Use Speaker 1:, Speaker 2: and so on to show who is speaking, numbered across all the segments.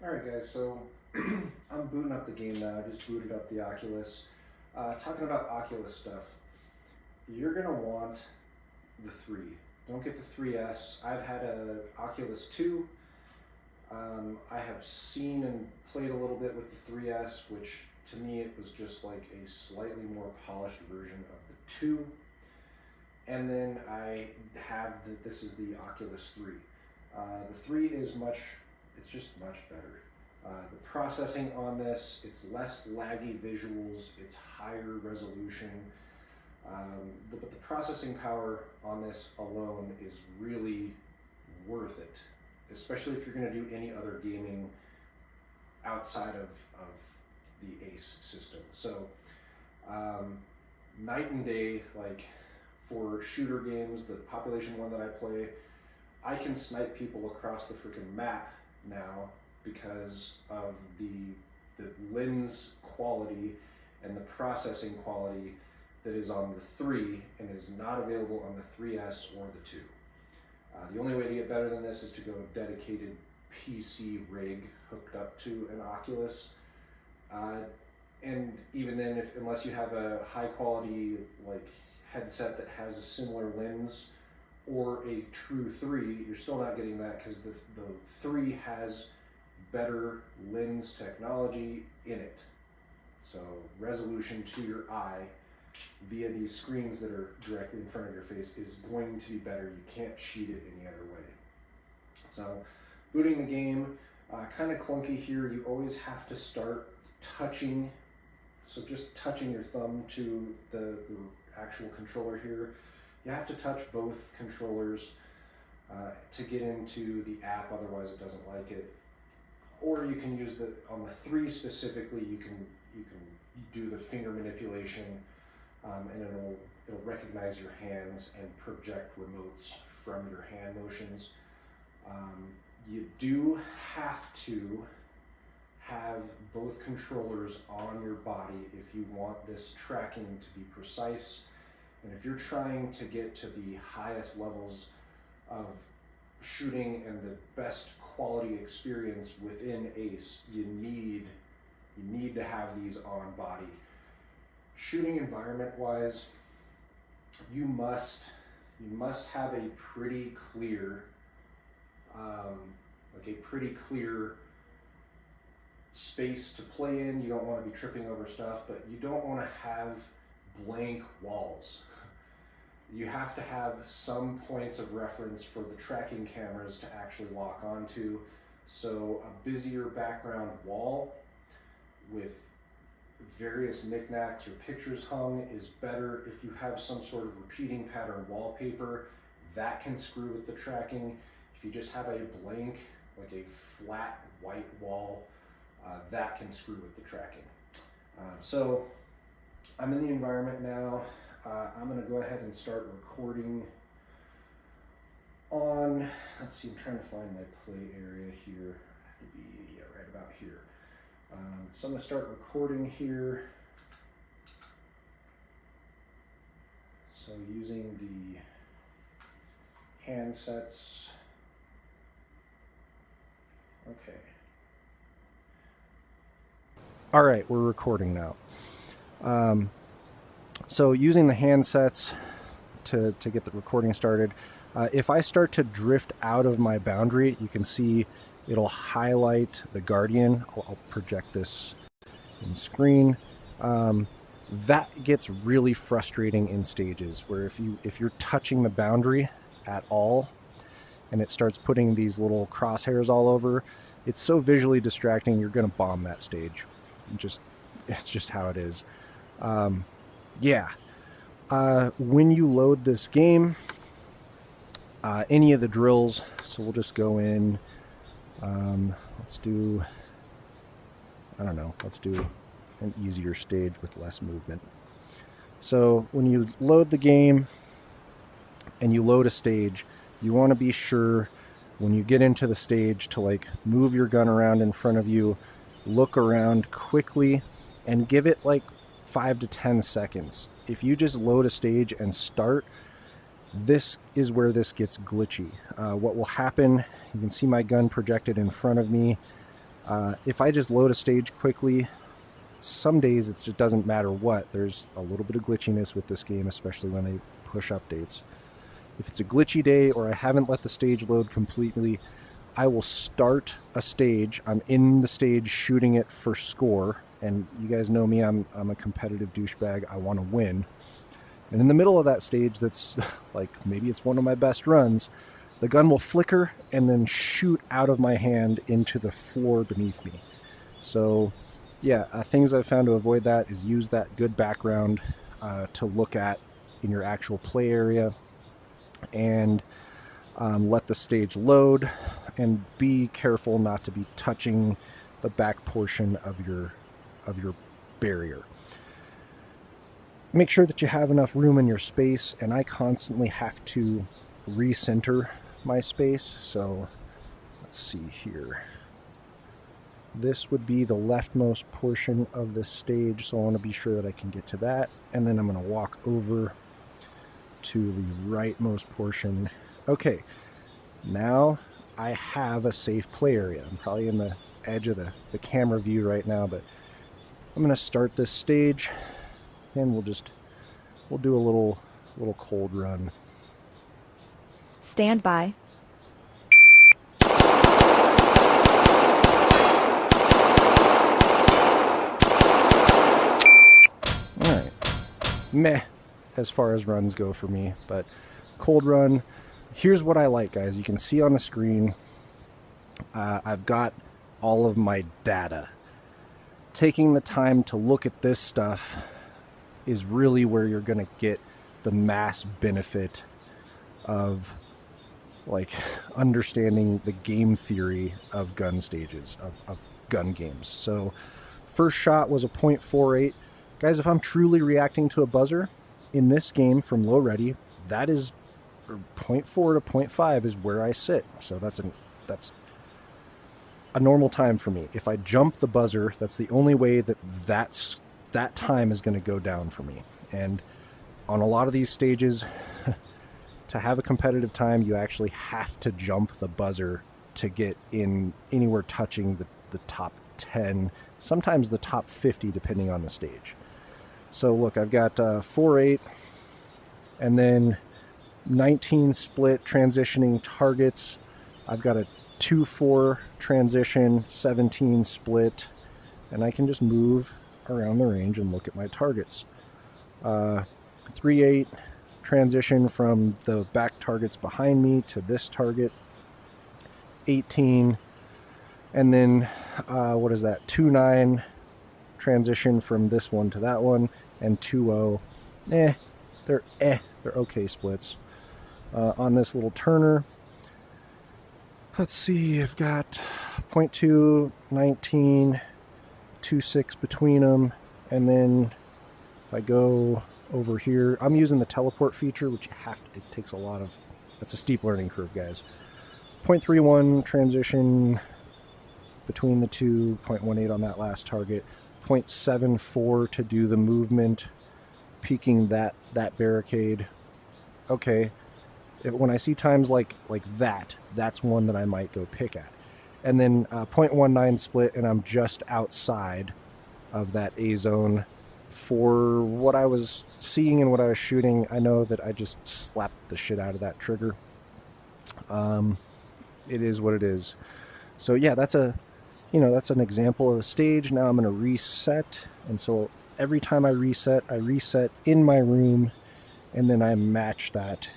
Speaker 1: Alright guys, so I'm booting up the game now. I just booted up the Oculus. Talking about Oculus stuff, you're going to want the 3. Don't get the 3S. I've had a Oculus 2. I have seen and played a little bit with the 3S, which to me it was just like a slightly more polished version of the 2. And then I have this is the Oculus 3. The 3 is it's just much better. The processing on this, it's less laggy visuals, it's higher resolution. But the processing power on this alone is really worth it, especially if you're going to do any other gaming outside of the ACE system. So night and day, like for shooter games, the population one that I play, I can snipe people across the freaking map now because of the lens quality and the processing quality that is on the 3 and is not available on the 3S or the 2. The only way to get better than this is to go a dedicated PC rig hooked up to an Oculus. And even then, unless you have a high quality like headset that has a similar lens or a true 3, you're still not getting that because the 3 has better lens technology in it. So resolution to your eye via these screens that are directly in front of your face is going to be better. You can't cheat it any other way. So booting the game, kind of clunky here. You always have to start touching. So just touching your thumb to the actual controller here. You have to touch both controllers to get into the app, otherwise it doesn't like it. Or you can use on the 3 specifically, you can do the finger manipulation, and it'll recognize your hands and project remotes from your hand motions. You do have to have both controllers on your body if you want this tracking to be precise. And if you're trying to get to the highest levels of shooting and the best quality experience within ACE, you need to have these on body. Shooting environment wise, you must have a pretty clear space to play in. You don't want to be tripping over stuff, but you don't want to have blank walls. You have to have some points of reference for the tracking cameras to actually lock onto. So a busier background wall with various knickknacks or pictures hung is better. If you have some sort of repeating pattern wallpaper, that can screw with the tracking. If you just have a blank, like a flat white wall, that can screw with the tracking. So I'm in the environment now. I'm going to go ahead and start recording on, let's see, I'm trying to find my play area here. I have to be right about here. So I'm going to start recording here. So using the handsets. Okay. All right, we're recording now. So using the handsets to get the recording started, if I start to drift out of my boundary, you can see it'll highlight the Guardian. I'll project this in screen. That gets really frustrating in stages where if you're touching the boundary at all and it starts putting these little crosshairs all over, it's so visually distracting, you're going to bomb that stage. It's just how it is. When you load this game, any of the drills, so we'll just go in, let's do an easier stage with less movement. So when you load the game and you load a stage, you want to be sure when you get into the stage to like move your gun around in front of you, look around quickly, and give it like 5 to 10 seconds. If you just load a stage and start, this is where this gets glitchy. What will happen, you can see my gun projected in front of me. If I just load a stage quickly, some days it just doesn't matter what. There's a little bit of glitchiness with this game, especially when they push updates. If it's a glitchy day or I haven't let the stage load completely, I will start a stage. I'm in the stage shooting it for score, and you guys know me, I'm a competitive douchebag. I want to win. And in the middle of that stage, that's like maybe it's one of my best runs, the gun will flicker and then shoot out of my hand into the floor beneath me. So yeah, things I've found to avoid that is use that good background to look at in your actual play area, and let the stage load, and be careful not to be touching the back portion of your barrier. Make sure that you have enough room in your space, and I constantly have to recenter my space. So let's see here. This would be the leftmost portion of this stage, so I want to be sure that I can get to that. And then I'm going to walk over to the rightmost portion. Okay, now I have a safe play area. I'm probably in the edge of the camera view right now, but I'm going to start this stage, and we'll do a little cold run.
Speaker 2: Stand by.
Speaker 1: Alright. Meh, as far as runs go for me, but cold run. Here's what I like, guys. You can see on the screen, I've got all of my data. Taking the time to look at this stuff is really where you're going to get the mass benefit of like understanding the game theory of gun stages, of gun games. So first shot was a .48. Guys, if I'm truly reacting to a buzzer in this game from low ready, that is 0.4 to 0.5 is where I sit. So that's a normal time for me. If I jump the buzzer, that's the only way that time is going to go down for me. And on a lot of these stages, to have a competitive time, you actually have to jump the buzzer to get in anywhere touching the top 10, sometimes the top 50, depending on the stage. So look, I've got 4-8, and then 19 split transitioning targets. I've got a 2-4 transition, 17 split, and I can just move around the range and look at my targets. 3-8 transition from the back targets behind me to this target. 18, and then what is that? 2-9 transition from this one to that one, and 2-0. They're okay splits. On this little turner, let's see, I've got 0.2, 19, 2.6 between them, and then if I go over here, I'm using the teleport feature, which it takes a lot of, that's a steep learning curve, guys. 0.31 transition between the two, 0.18 on that last target, 0.74 to do the movement, peeking that barricade. Okay, when I see times like that, that's one that I might go pick at. And then 0.19 split, and I'm just outside of that A zone. For what I was seeing and what I was shooting, I know that I just slapped the shit out of that trigger. It is what it is. So yeah, that's an example of a stage. Now I'm going to reset, and so every time I reset in my room, and then I match that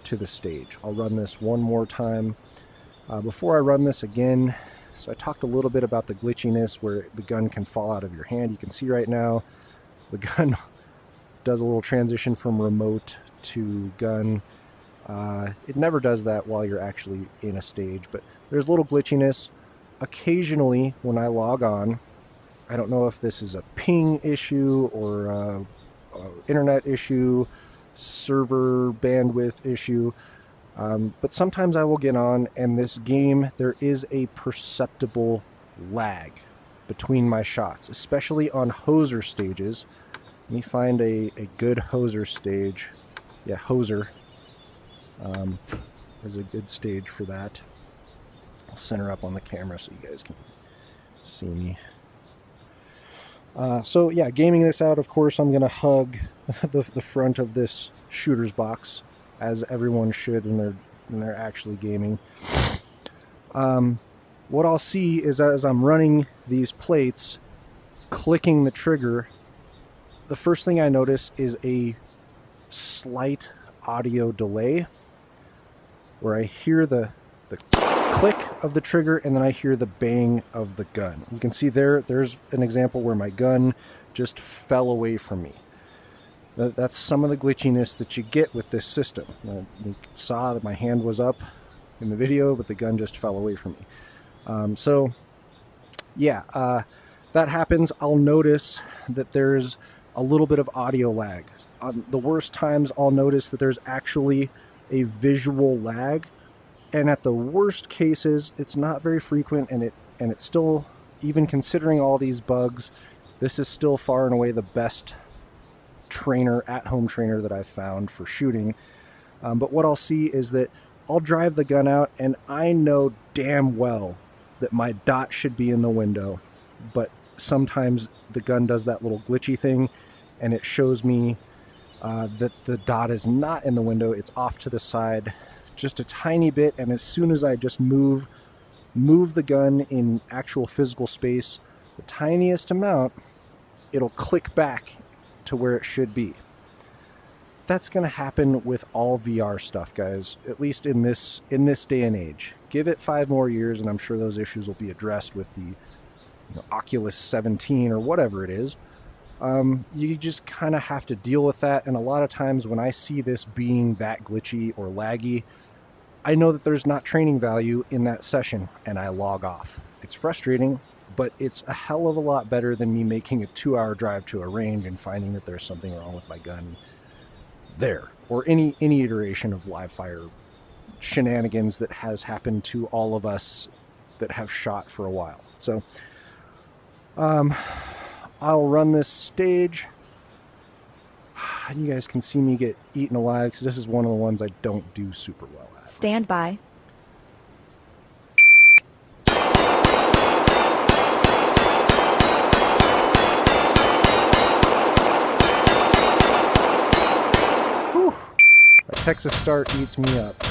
Speaker 1: to the stage. I'll run this one more time. Before I run this again, so I talked a little bit about the glitchiness where the gun can fall out of your hand. You can see right now the gun does a little transition from remote to gun. It never does that while you're actually in a stage, but there's a little glitchiness. Occasionally when I log on, I don't know if this is a ping issue or a internet issue, server bandwidth issue, but sometimes I will get on, and this game, there is a perceptible lag between my shots, especially on hoser stages. Let me find a good hoser stage. Yeah, hoser is a good stage for that. I'll center up on the camera so you guys can see me. So yeah, gaming this out, of course, I'm going to hug the front of this shooter's box, as everyone should when they're actually gaming. What I'll see is as I'm running these plates, clicking the trigger, the first thing I notice is a slight audio delay where I hear the click of the trigger and then I hear the bang of the gun. You can see there's an example where my gun just fell away from me. That's some of the glitchiness that you get with this system. You saw that my hand was up in the video, but the gun just fell away from me. So yeah, that happens. I'll notice that there's a little bit of audio lag. On the worst times, I'll notice that there's actually a visual lag. And at the worst cases, it's not very frequent, and it's still, even considering all these bugs, this is still far and away the best at-home trainer that I've found for shooting. But what I'll see is that I'll drive the gun out, and I know damn well that my dot should be in the window, but sometimes the gun does that little glitchy thing, and it shows me that the dot is not in the window, it's off to the side just a tiny bit, and as soon as I just move the gun in actual physical space the tiniest amount, it'll click back to where it should be. That's going to happen with all VR stuff, guys, at least in this day and age. Give it 5 more years and I'm sure those issues will be addressed with the Oculus 17 or whatever it is. You just kind of have to deal with that, and a lot of times when I see this being that glitchy or laggy, I know that there's not training value in that session, and I log off. It's frustrating, but it's a hell of a lot better than me making a 2-hour drive to a range and finding that there's something wrong with my gun there, or any iteration of live fire shenanigans that has happened to all of us that have shot for a while. So I'll run this stage. You guys can see me get eaten alive because this is one of the ones I don't do super well at.
Speaker 2: Stand by.
Speaker 1: Whew. A Texas start eats me up.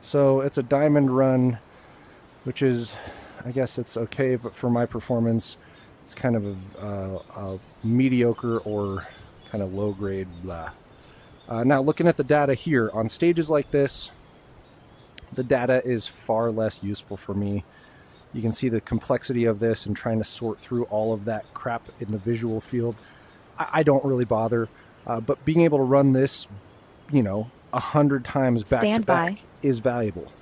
Speaker 1: So it's a diamond run, which is, I guess it's okay, but for my performance, it's kind of a mediocre or kind of low grade blah. Now looking at the data here, on stages like this, the data is far less useful for me. You can see the complexity of this and trying to sort through all of that crap in the visual field. I don't really bother, but being able to run this, 100 times back to back is valuable.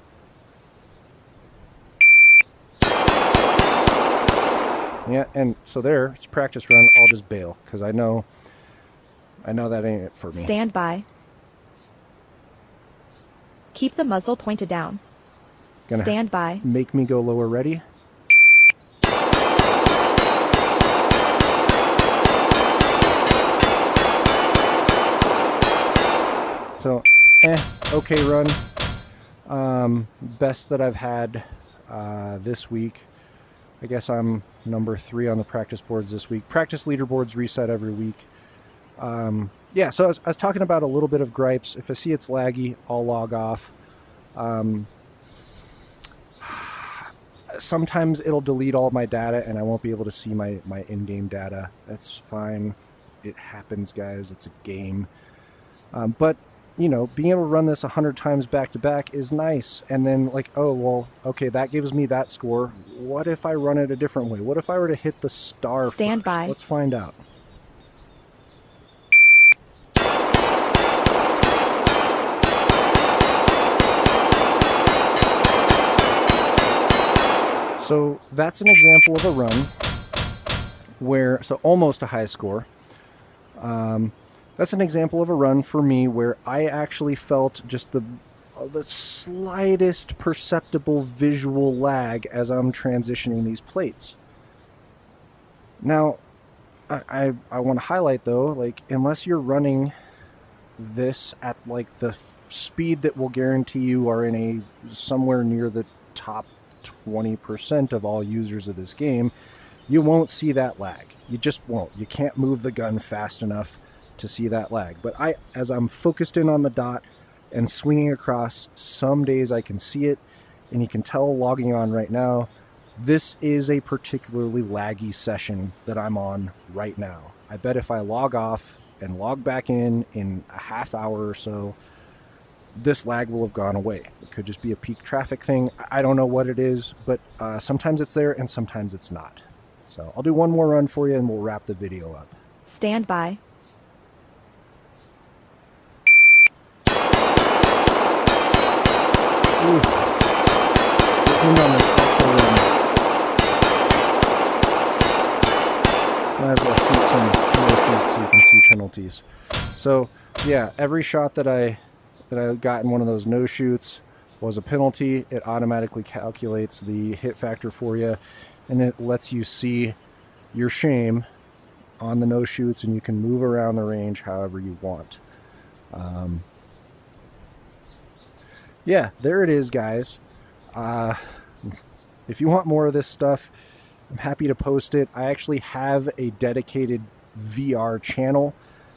Speaker 1: Yeah, and so there, it's a practice run. I'll just bail because I know that ain't it for me.
Speaker 2: Stand by. Keep the muzzle pointed down. Stand by.
Speaker 1: Make me go lower. Ready? So, okay run. Best that I've had this week. I guess I'm number 3 on the practice boards this week. Practice leaderboards reset every week. Yeah, so I was talking about a little bit of gripes. If I see it's laggy, I'll log off. Sometimes it'll delete all my data and I won't be able to see my in-game data. That's fine. It happens, guys. It's a game. But, being able to run this 100 times back to back is nice. And then oh, well, okay, that gives me that score. What if I run it a different way? What if I were to hit the star
Speaker 2: Stand
Speaker 1: first?
Speaker 2: by.
Speaker 1: Let's find out. So that's an example of a run where, so almost a high score. That's an example of a run for me where I actually felt just the slightest perceptible visual lag as I'm transitioning these plates. Now, I want to highlight though, unless you're running this at the speed that will guarantee you are in somewhere near the top
Speaker 3: 20% of all users of this game, you won't see that lag. You just won't. You can't move the gun fast enough to see that lag. But as I'm focused in on the dot and swinging across, some days I can see it, and you can tell logging on right now, this is a particularly laggy session that I'm on right now. I bet if I log off and log back in a half hour or so, this lag will have gone away. It could just be a peak traffic thing. I don't know what it is, but sometimes it's there and sometimes it's not. So I'll do one more run for you and we'll wrap the video up.
Speaker 2: Stand by.
Speaker 3: Ooh. On the actual run. Might as well shoot some shoots so you can see penalties. So yeah, every shot that I got in one of those no shoots was a penalty. It automatically calculates the hit factor for you, and it lets you see your shame on the no shoots, and you can move around the range however you want. Yeah, there it is, guys. If you want more of this stuff, I'm happy to post it. I actually have a dedicated VR channel,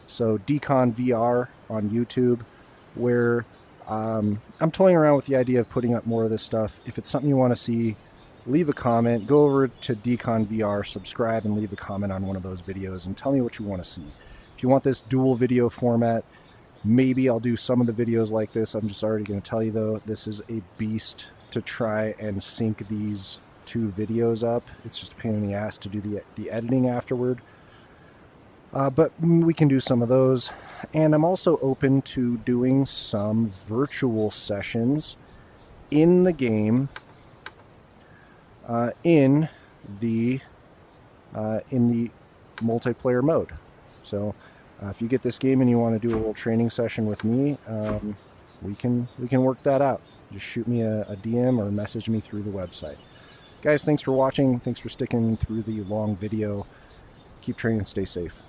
Speaker 3: so Decon VR on YouTube, where I'm toying around with the idea of putting up more of this stuff. If it's something you want to see, leave a comment. Go over to Decon VR, subscribe, and leave a comment on one of those videos and tell me what you want to see. If you want this dual video format, maybe I'll do some of the videos like this. I'm just already going to tell you, though, this is a beast to try and sync these two videos up. It's just a pain in the ass to do the editing afterward. But we can do some of those. And I'm also open to doing some virtual sessions in the game, in the multiplayer mode. So if you get this game and you want to do a little training session with me, we can work that out. Just shoot me a DM or message me through the website. Guys, thanks for watching. Thanks for sticking through the long video. Keep training and stay safe.